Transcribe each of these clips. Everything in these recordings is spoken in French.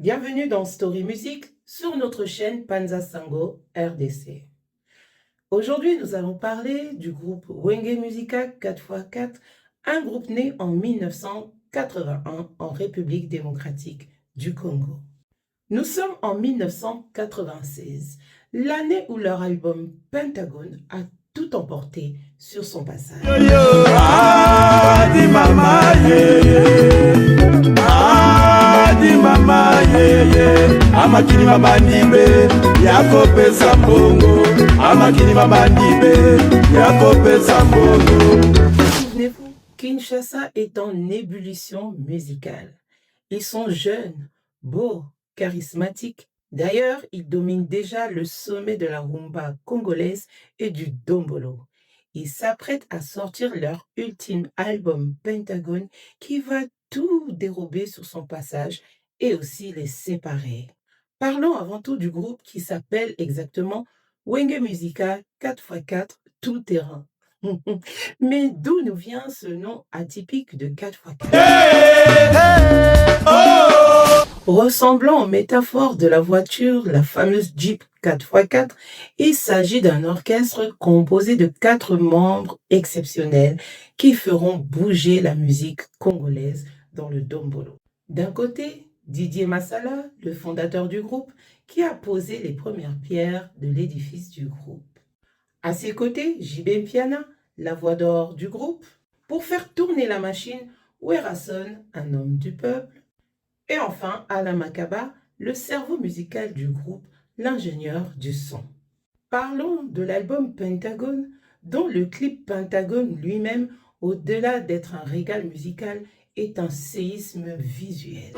Bienvenue dans Story Music sur notre chaîne Panza Sango RDC. Aujourd'hui, nous allons parler du groupe Wenge Musica 4x4, un groupe né en 1981 en République démocratique du Congo. Nous sommes en 1996, l'année où leur album Pentagone a tout emporté sur son passage. Souvenez-vous, Kinshasa est en ébullition musicale. Ils sont jeunes, beaux, charismatiques. D'ailleurs, ils dominent déjà le sommet de la rumba congolaise et du dombolo. Ils s'apprêtent à sortir leur ultime album Pentagone qui va tout dérober sur son passage et aussi les séparer. Parlons avant tout du groupe qui s'appelle exactement Wenge Musica 4x4 Tout Terrain. Mais d'où nous vient ce nom atypique de 4x4? Ressemblant en métaphore de la voiture, la fameuse Jeep 4x4, il s'agit d'un orchestre composé de 4 membres exceptionnels qui feront bouger la musique congolaise dans le dombolo. D'un côté, Didier Massala, le fondateur du groupe, qui a posé les premières pierres de l'édifice du groupe. À ses côtés, JB Mpiana, la voix d'or du groupe. Pour faire tourner la machine, Werason, un homme du peuple. Et enfin, Alain Makaba, le cerveau musical du groupe, l'ingénieur du son. Parlons de l'album Pentagone, dont le clip Pentagone lui-même, au-delà d'être un régal musical, est un séisme visuel.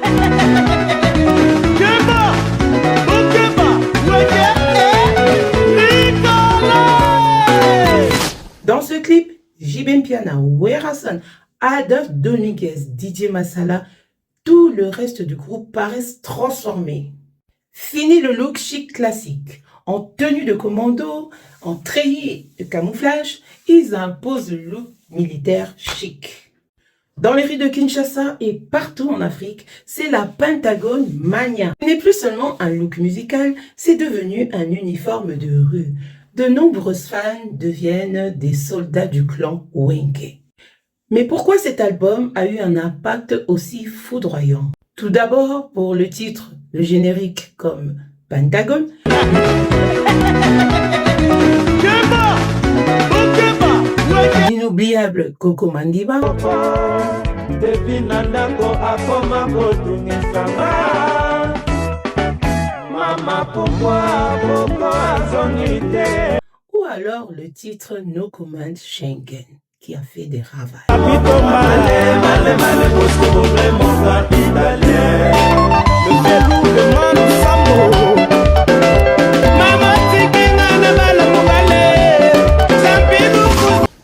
Dans ce clip, JB Mpiana, Werason, Adolphe Dominguez, Didier Massala, tout le reste du groupe paraissent transformés. Fini le look chic classique. En tenue de commando, en treillis de camouflage, ils imposent le look militaire chic. Dans les rues de Kinshasa et partout en Afrique, c'est la Pentagone mania. Ce n'est plus seulement un look musical, c'est devenu un uniforme de rue. De nombreuses fans deviennent des soldats du clan Wenge. Mais pourquoi cet album a eu un impact aussi foudroyant? Tout d'abord pour le titre, le générique comme Pentagone. L'inoubliable Coco Mandiba. Ou alors le titre No Command Schengen, qui a fait des ravages.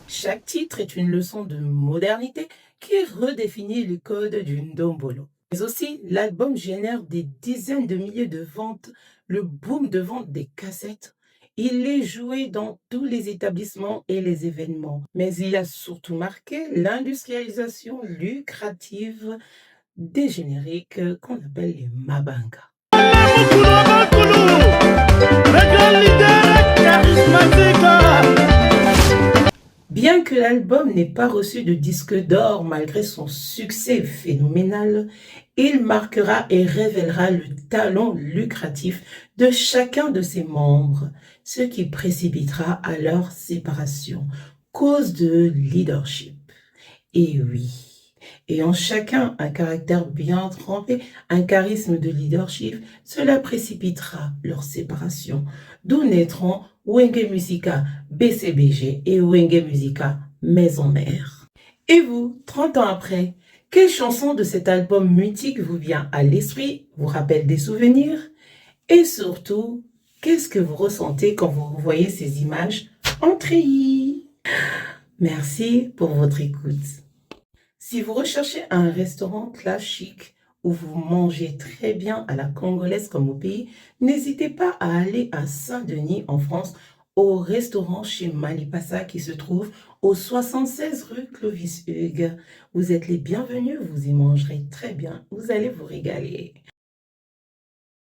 Chaque titre est une leçon de modernité qui redéfinit le code du ndombolo. Mais aussi, l'album génère des dizaines de milliers de ventes, le boom de vente des cassettes. Il est joué dans tous les établissements et les événements, mais il a surtout marqué l'industrialisation lucrative des génériques qu'on appelle les Mabanga. Bien que l'album n'ait pas reçu de disque d'or malgré son succès phénoménal, il marquera et révélera le talent lucratif de chacun de ses membres, ce qui précipitera à leur séparation, cause de leadership. Et oui, ayant chacun un caractère bien trempé, un charisme de leadership, cela précipitera leur séparation, d'où naîtront Wenge Musica BCBG et Wenge Musica Maison Mère. Et vous, 30 ans après, quelle chanson de cet album mythique vous vient à l'esprit, vous rappelle des souvenirs? Et surtout, qu'est-ce que vous ressentez quand vous voyez ces images en treillis? Merci pour votre écoute. Si vous recherchez un restaurant classique où vous mangez très bien à la congolaise comme au pays, n'hésitez pas à aller à Saint-Denis en France au restaurant chez Malipassa qui se trouve au 76 rue Clovis Hugues. Vous êtes les bienvenus, vous y mangerez très bien, vous allez vous régaler.